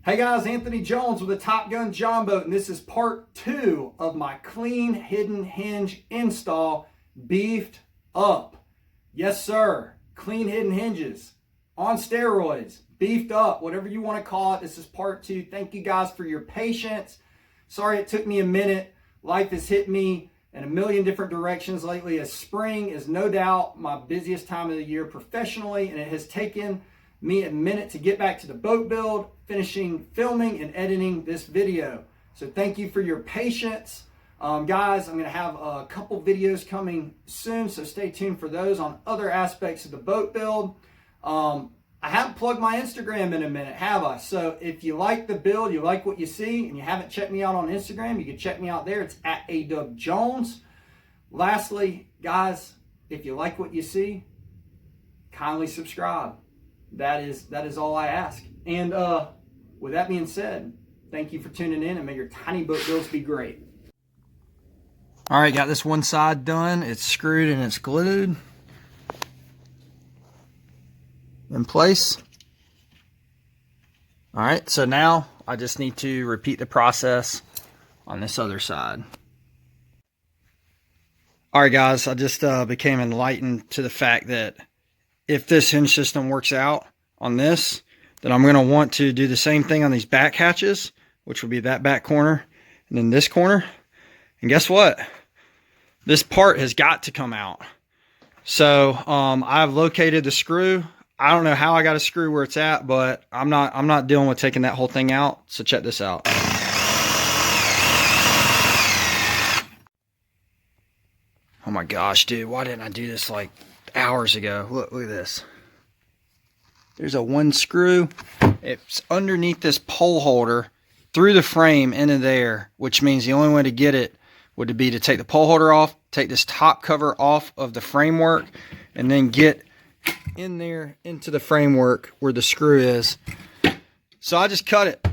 Hey guys, Anthony Jones with the Top Gun John Boat, and this is part 2 of my clean hidden hinge install, beefed up. Yes sir, clean hidden hinges on steroids, beefed up, whatever you want to call it. This is part 2. Thank you guys for your patience. Sorry it took me a minute. Life has hit me in a million different directions lately, as spring is no doubt my busiest time of the year professionally, and it has taken me a minute to get back to the boat build, finishing filming and editing this video. So thank you for your patience. Guys, I'm going to have a couple videos coming soon, so stay tuned for those on other aspects of the boat build. I haven't plugged my Instagram in a minute, have I? So if you like the build, you like what you see, and you haven't checked me out on Instagram, you can check me out there. It's at @ADougJones. Lastly, guys, if you like what you see, kindly subscribe. That is all I ask. And with that being said, thank you for tuning in, and may your tiny boat builds be great. All right, got this one side done. It's screwed and it's glued in place. All right, so now I just need to repeat the process on this other side. All right, guys, I just became enlightened to the fact that if this hinge system works out on this, then I'm going to want to do the same thing on these back hatches, which will be that back corner and then this corner. And guess what? This part has got to come out. So I've located the screw. I don't know how I got a screw where it's at, but I'm not dealing with taking that whole thing out. So check this out. Oh my gosh, dude, why didn't I do this like hours ago? Look at this. There's a one screw. It's underneath this pole holder through the frame into there, which means the only way to get it would be to take the pole holder off, take this top cover off of the framework, and then get in there into the framework where the screw is. So I just cut it.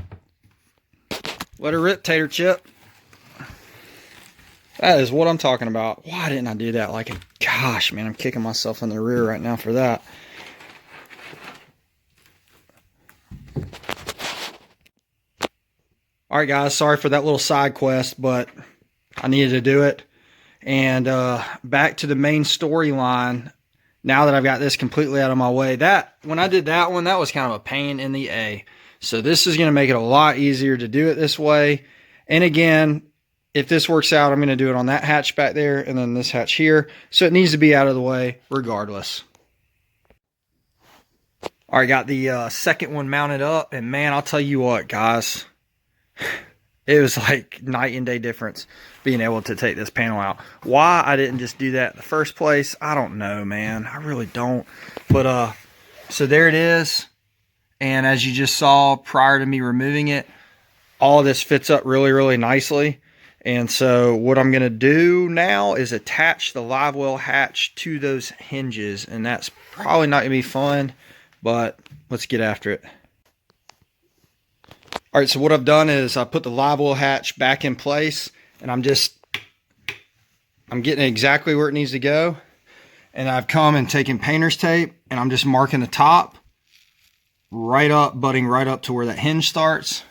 Let her rip, tater chip. That is what I'm talking about. Why didn't I do that? Like, gosh, man, I'm kicking myself in the rear right now for that. All right, guys, sorry for that little side quest, but I needed to do it. And back to the main storyline. Now that I've got this completely out of my way, when I did that one, that was kind of a pain in the A. So this is going to make it a lot easier to do it this way. And again, if this works out, I'm going to do it on that hatch back there and then this hatch here. So it needs to be out of the way regardless. All right, got the second one mounted up. And man, I'll tell you what, guys. It was like night and day difference being able to take this panel out. Why I didn't just do that in the first place, I don't know, man. I really don't. But so there it is. And as you just saw prior to me removing it, all of this fits up really, really nicely. And so what I'm going to do now is attach the live well hatch to those hinges. And that's probably not going to be fun, but let's get after it. All right, so what I've done is I put the live well hatch back in place, and I'm getting it exactly where it needs to go. And I've come and taken painter's tape, and I'm just marking the top right up, butting right up to where that hinge starts.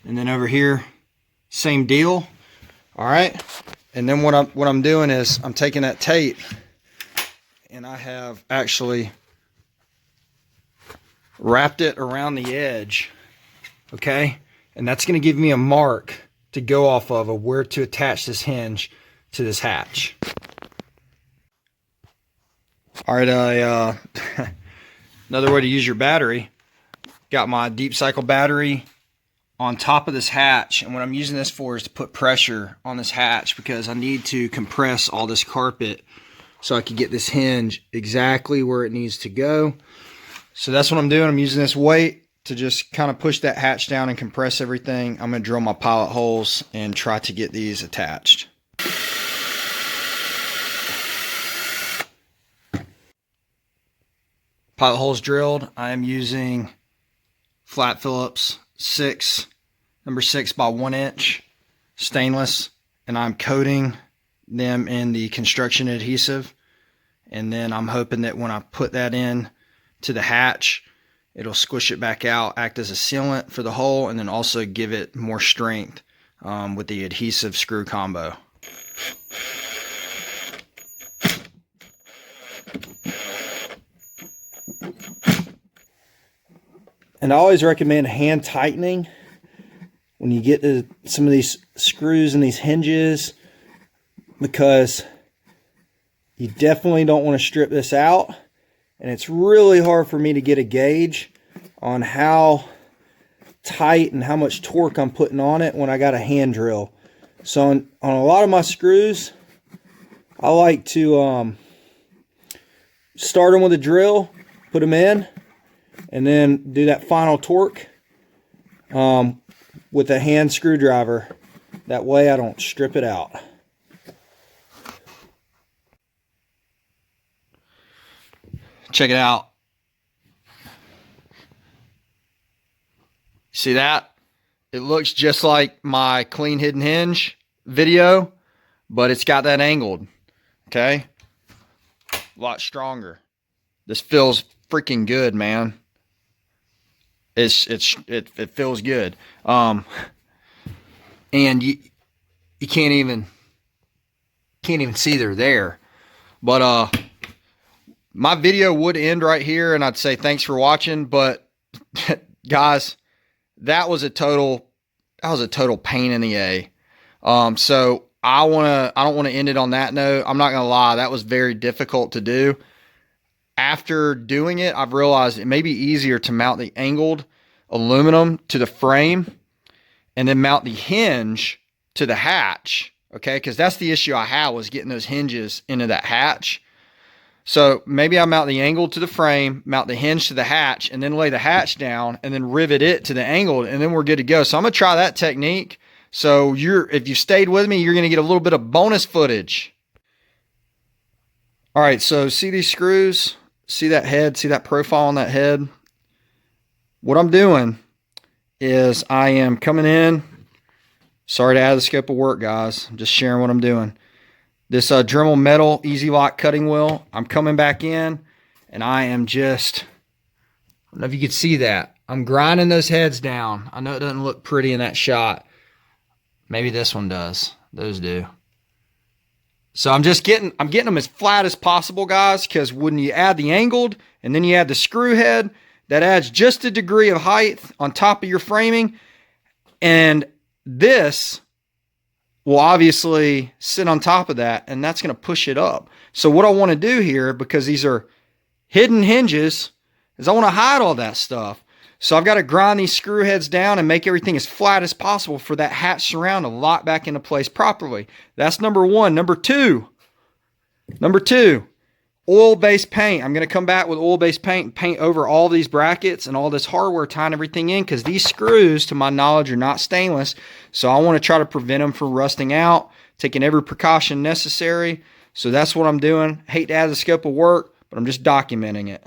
And then over here, same deal. All right, and then what I'm doing is I'm taking that tape, and I have actually wrapped it around the edge. Okay, and that's going to give me a mark to go off of where to attach this hinge to this hatch. All right, another way to use your battery. Got my deep cycle battery on top of this hatch, and what I'm using this for is to put pressure on this hatch because I need to compress all this carpet so I can get this hinge exactly where it needs to go. So that's what I'm doing. I'm using this weight to just kind of push that hatch down and compress everything. I'm going to drill my pilot holes and try to get these attached. Pilot holes drilled. I am using flat Phillips number 6 by 1 inch stainless, and I'm coating them in the construction adhesive. And then I'm hoping that when I put that in to the hatch, It'll squish it back out, act as a sealant for the hole, and then also give it more strength with the adhesive screw combo. And I always recommend hand tightening when you get to some of these screws and these hinges, because you definitely don't want to strip this out. And it's really hard for me to get a gauge on how tight and how much torque I'm putting on it when I got a hand drill. So on a lot of my screws, I like to start them with a drill, put them in, and then do that final torque with a hand screwdriver. That way I don't strip it out. Check it out. See that? It looks just like my clean hidden hinge video, but it's got that angled. Okay? A lot stronger. This feels freaking good, man. It feels good. And you can't even see they're there. But my video would end right here, and I'd say thanks for watching. But guys, that was a total pain in the A. So I don't want to end it on that note. I'm not gonna lie, that was very difficult to do. After doing it, I've realized it may be easier to mount the angled aluminum to the frame and then mount the hinge to the hatch. Okay, because that's the issue I had, was getting those hinges into that hatch. So maybe I mount the angled to the frame, mount the hinge to the hatch, and then lay the hatch down and then rivet it to the angled, and then we're good to go. So I'm going to try that technique. So if you stayed with me, you're going to get a little bit of bonus footage. All right, so see these screws? See that head? See that profile on that head? What I'm doing is I am coming in. Sorry to add the scope of work, guys. I'm just sharing what I'm doing. This Dremel metal Easy Lock cutting wheel, I'm coming back in, and I am just, I don't know if you can see that. I'm grinding those heads down. I know it doesn't look pretty in that shot. Maybe this one does. Those do. So I'm getting them as flat as possible, guys, because when you add the angled and then you add the screw head, that adds just a degree of height on top of your framing. And this will obviously sit on top of that, and that's going to push it up. So what I want to do here, because these are hidden hinges, is I want to hide all that stuff. So I've got to grind these screw heads down and make everything as flat as possible for that hatch surround to lock back into place properly. That's number one. Number two, oil-based paint. I'm going to come back with oil-based paint and paint over all these brackets and all this hardware, tying everything in, because these screws, to my knowledge, are not stainless. So I want to try to prevent them from rusting out, taking every precaution necessary. So that's what I'm doing. Hate to add the scope of work, but I'm just documenting it.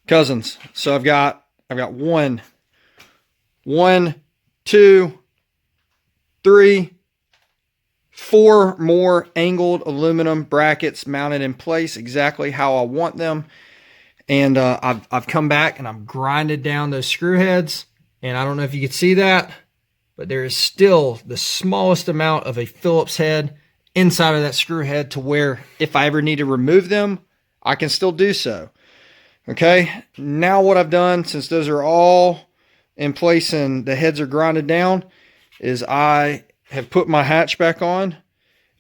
Cousins. So I've got one, two, three, four more angled aluminum brackets mounted in place exactly how I want them. And I've come back and I've grinded down those screw heads. And I don't know if you can see that, but there is still the smallest amount of a Phillips head inside of that screw head, to where if I ever need to remove them, I can still do so. Okay, now what I've done, since those are all in place and the heads are grinded down, is I have put my hatch back on,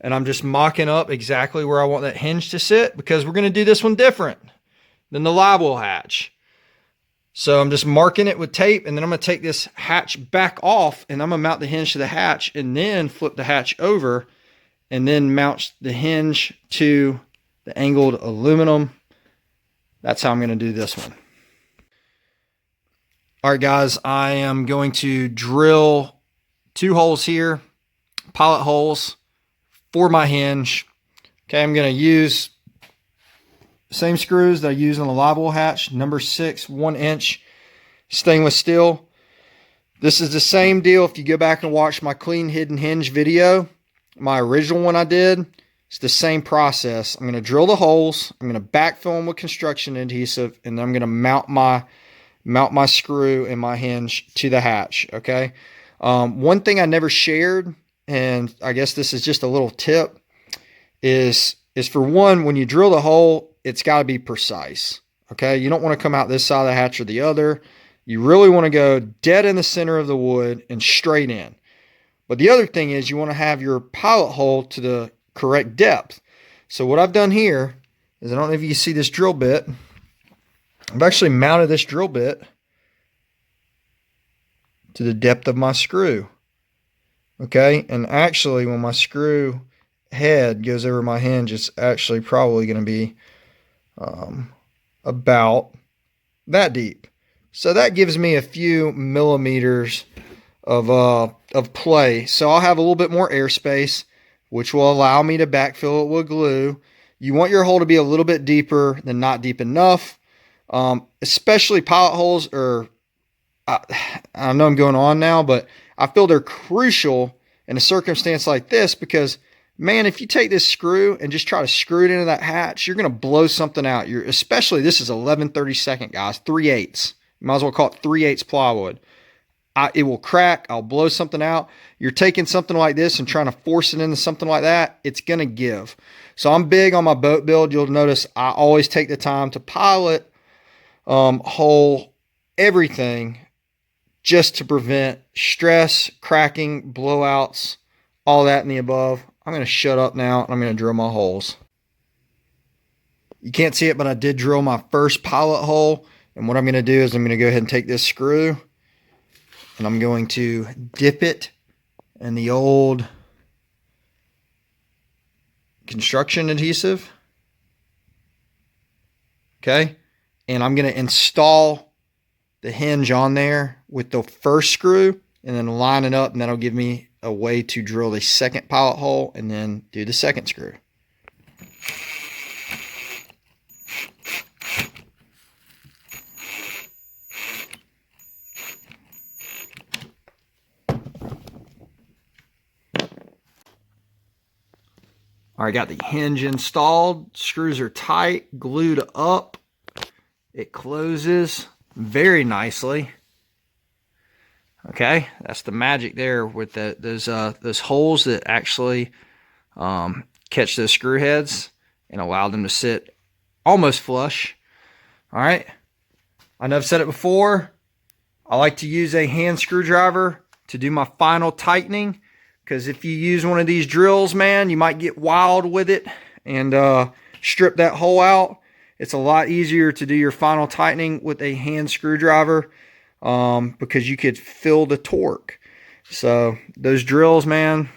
and I'm just mocking up exactly where I want that hinge to sit, because we're going to do this one different than the live well hatch. So I'm just marking it with tape, and then I'm going to take this hatch back off, and I'm going to mount the hinge to the hatch, and then flip the hatch over, and then mount the hinge to the angled aluminum. That's how I'm going to do this one. All right, guys, I am going to drill 2 holes here, pilot holes for my hinge. Okay, I'm going to use the same screws that I use on the live well hatch, number 6, 1-inch stainless steel. This is the same deal. If you go back and watch my clean hidden hinge video, my original one I did, it's the same process. I'm going to drill the holes. I'm going to backfill them with construction adhesive, and then I'm going to mount my screw and my hinge to the hatch. Okay. One thing I never shared, and I guess this is just a little tip, is for one, when you drill the hole, it's got to be precise. Okay. You don't want to come out this side of the hatch or the other. You really want to go dead in the center of the wood and straight in. But the other thing is you want to have your pilot hole to the correct depth. So what I've done here is, I don't know if you can see this drill bit. I've actually mounted this drill bit to the depth of my screw. Okay, and actually when my screw head goes over my hinge, it's actually probably going to be about that deep. So that gives me a few millimeters of play. So I'll have a little bit more airspace, which will allow me to backfill it with glue. You want your hole to be a little bit deeper than not deep enough. Especially pilot holes are, I know I'm going on now, but I feel they're crucial in a circumstance like this, because man, if you take this screw and just try to screw it into that hatch, you're going to blow something out. Especially, this is 11/32, guys, 3/8. You might as well call it 3/8 plywood. It will crack. I'll blow something out. You're taking something like this and trying to force it into something like that, it's going to give. So I'm big on my boat build. You'll notice I always take the time to pilot hole everything, just to prevent stress, cracking, blowouts, all that and the above. I'm going to shut up now, and I'm going to drill my holes. You can't see it, but I did drill my first pilot hole. And what I'm going to do is I'm going to go ahead and take this screw, and I'm going to dip it in the old construction adhesive. Okay. And I'm going to install the hinge on there with the first screw, and then line it up, and that'll give me a way to drill the second pilot hole and then do the second screw. All right, got the hinge installed. Screws are tight, glued up. It closes very nicely. Okay, that's the magic there with those holes that actually catch those screw heads and allow them to sit almost flush. All right, I know I've said it before. I like to use a hand screwdriver to do my final tightening, because if you use one of these drills, man, you might get wild with it and strip that hole out. It's a lot easier to do your final tightening with a hand screwdriver, because you could feel the torque. So those drills, man,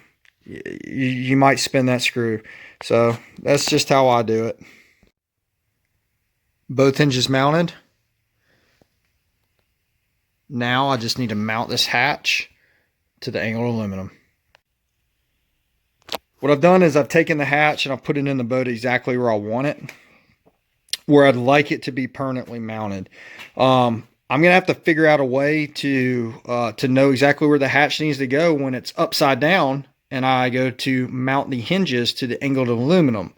you might spin that screw. So that's just how I do it. Both hinges mounted. Now I just need to mount this hatch to the angled aluminum. What I've done is I've taken the hatch and I've put it in the boat exactly where I want it, where I'd like it to be permanently mounted. I'm going to have to figure out a way to know exactly where the hatch needs to go when it's upside down and I go to mount the hinges to the angled aluminum.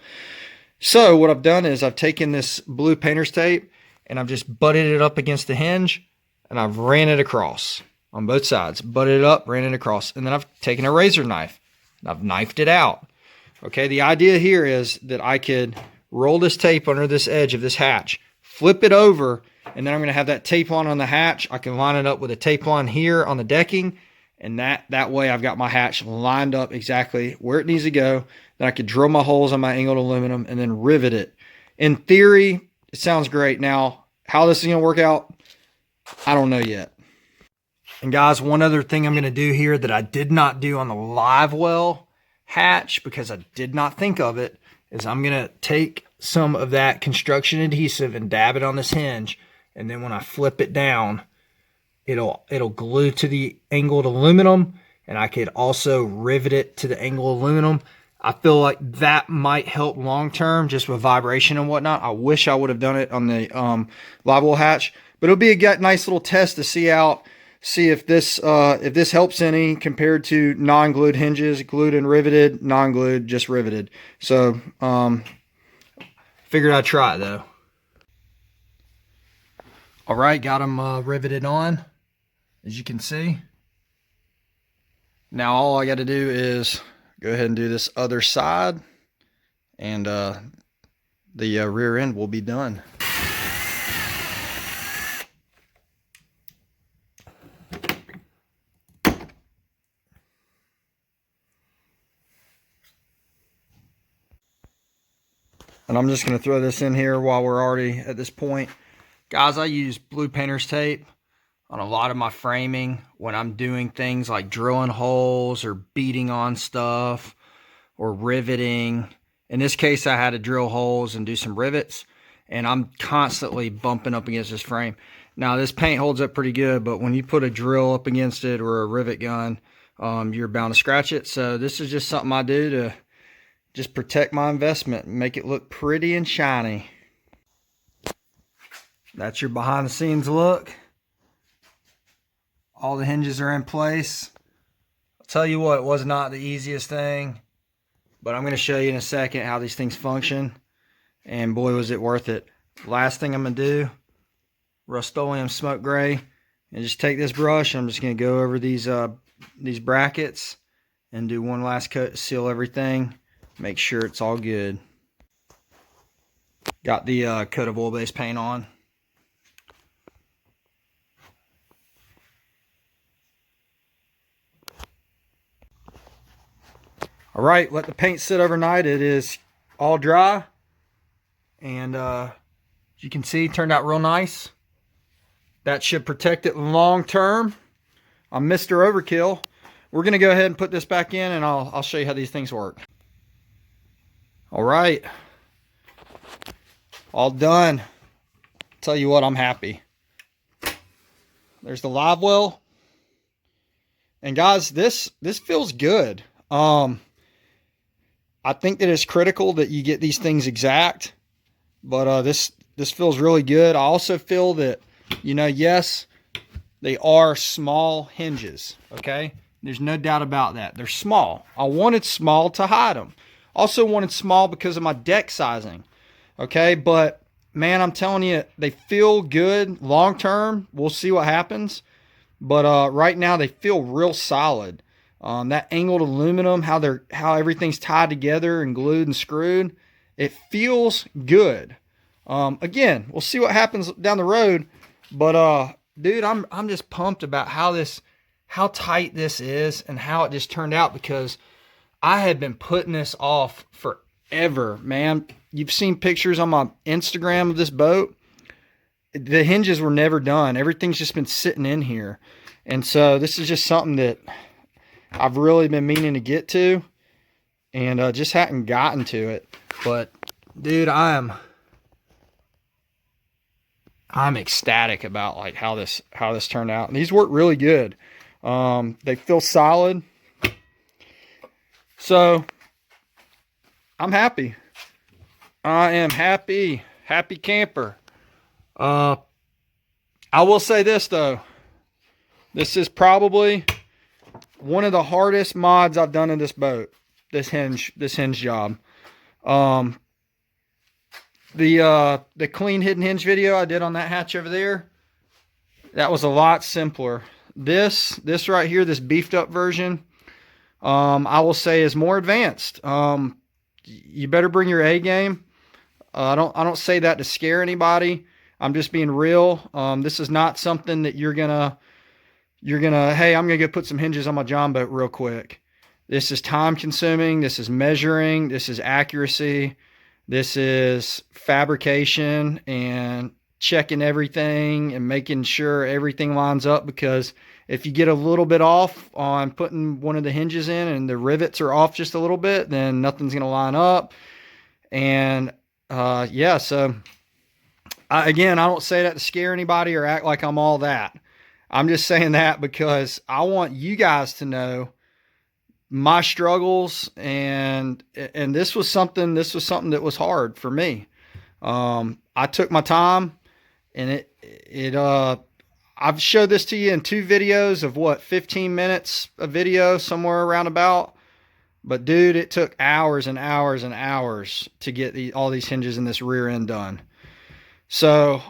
So what I've done is I've taken this blue painter's tape and I've just butted it up against the hinge, and I've ran it across on both sides. Butted it up, ran it across, and then I've taken a razor knife and I've knifed it out. Okay, the idea here is that I could roll this tape under this edge of this hatch, flip it over, and then I'm going to have that tape line on the hatch. I can line it up with a tape line here on the decking, and that way I've got my hatch lined up exactly where it needs to go. Then I could drill my holes on my angled aluminum and then rivet it. In theory, it sounds great. Now, how this is going to work out, I don't know yet. And guys, one other thing I'm going to do here that I did not do on the live well hatch, because I did not think of it, is I'm going to take some of that construction adhesive and dab it on this hinge, and then when I flip it down, it'll glue to the angled aluminum, and I could also rivet it to the angled aluminum. I feel like that might help long term, just with vibration and whatnot. I wish I would have done it on the live well hatch, but it'll be a nice little test to see if this helps any compared to non-glued hinges, glued and riveted, non-glued, just riveted. So figured I'd try it though. All right, got them riveted on, as you can see. Now all I got to do is go ahead and do this other side, and the rear end will be done. And I'm just going to throw this in here while we're already at this point. Guys, I use blue painter's tape on a lot of my framing when I'm doing things like drilling holes or beating on stuff or riveting. In this case, I had to drill holes and do some rivets, and I'm constantly bumping up against this frame. Now, this paint holds up pretty good, but when you put a drill up against it or a rivet gun, you're bound to scratch it. So this is just something I do to just protect my investment and make it look pretty and shiny. That's your behind the scenes look. All the hinges are in place. I'll tell you what, it was not the easiest thing, but I'm going to show you in a second how these things function, and boy was it worth it. Last thing I'm going to do, Rust-Oleum smoke gray, and just take this brush. I'm just going to go over these brackets and do one last coat to seal everything, make sure it's all good. Got the coat of oil-based paint on. All right, let the paint sit overnight. It is all dry, and as you can see, it turned out real nice. That should protect it long term. I'm Mr. Overkill. We're gonna go ahead and put this back in, and I'll show you how these things work. All right, all done. Tell you what, I'm happy. There's the live well, and guys, this feels good. I think that it's critical that you get these things exact, but this feels really good. I also feel that, you know, yes, they are small hinges, okay? There's no doubt about that. They're small. I wanted small to hide them. Also wanted small because of my deck sizing, okay? But, man, I'm telling you, they feel good long term. We'll see what happens. But right now, they feel real solid. That angled aluminum, how everything's tied together and glued and screwed, it feels good. Again, we'll see what happens down the road, but dude, I'm just pumped about how tight this is and how it just turned out, because I had been putting this off forever, man. You've seen pictures on my Instagram of this boat. The hinges were never done. Everything's just been sitting in here, and so this is just something that I've really been meaning to get to, and just hadn't gotten to it. But dude, I'm ecstatic about like how this turned out. And these work really good. They feel solid. So I'm happy. I am happy camper. I will say this though. This is probably one of the hardest mods I've done in this boat, this hinge job. The clean hidden hinge video I did on that hatch over there, that was a lot simpler. This right here, this beefed up version, I will say is more advanced. You better bring your A game. I don't say that to scare anybody. I'm just being real. This is not something that you're gonna, hey, I'm gonna go put some hinges on my John boat real quick. This is time consuming. This is measuring. This is accuracy. This is fabrication and checking everything and making sure everything lines up, because if you get a little bit off on putting one of the hinges in and the rivets are off just a little bit, then nothing's gonna line up. And yeah, so again, I don't say that to scare anybody or act like I'm all that. I'm just saying that because I want you guys to know my struggles, and this was something that was hard for me. I took my time, and I've showed this to you in 2 videos of what, 15 minutes a video, somewhere around about. But dude, it took hours and hours and hours to get all these hinges in this rear end done. So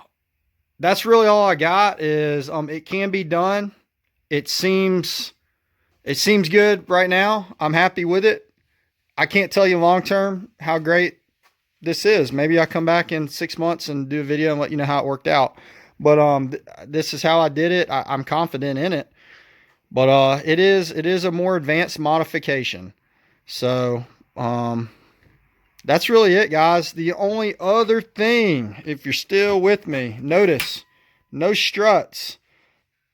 that's really all I got. Is it can be done. It seems good right now. I'm happy with it. I can't tell you long term how great this is. Maybe I'll come back in 6 months and do a video and let you know how it worked out. But this is how I did it. I'm confident in it. But it is a more advanced modification. So that's really it, guys. The only other thing, if you're still with me, notice no struts.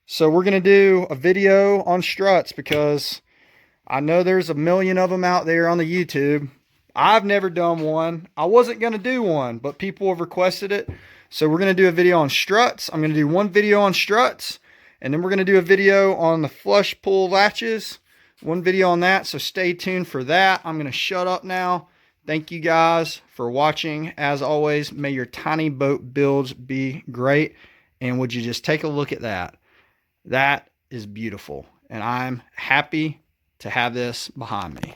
So we're going to do a video on struts because I know there's a million of them out there on the YouTube. I've never done one. I wasn't going to do one, but people have requested it. So we're going to do a video on struts. I'm going to do one video on struts, and then we're going to do a video on the flush pull latches. One video on that, so stay tuned for that. I'm going to shut up now. Thank you guys for watching. As always, may your tiny boat builds be great. And would you just take a look at that? That is beautiful. And I'm happy to have this behind me.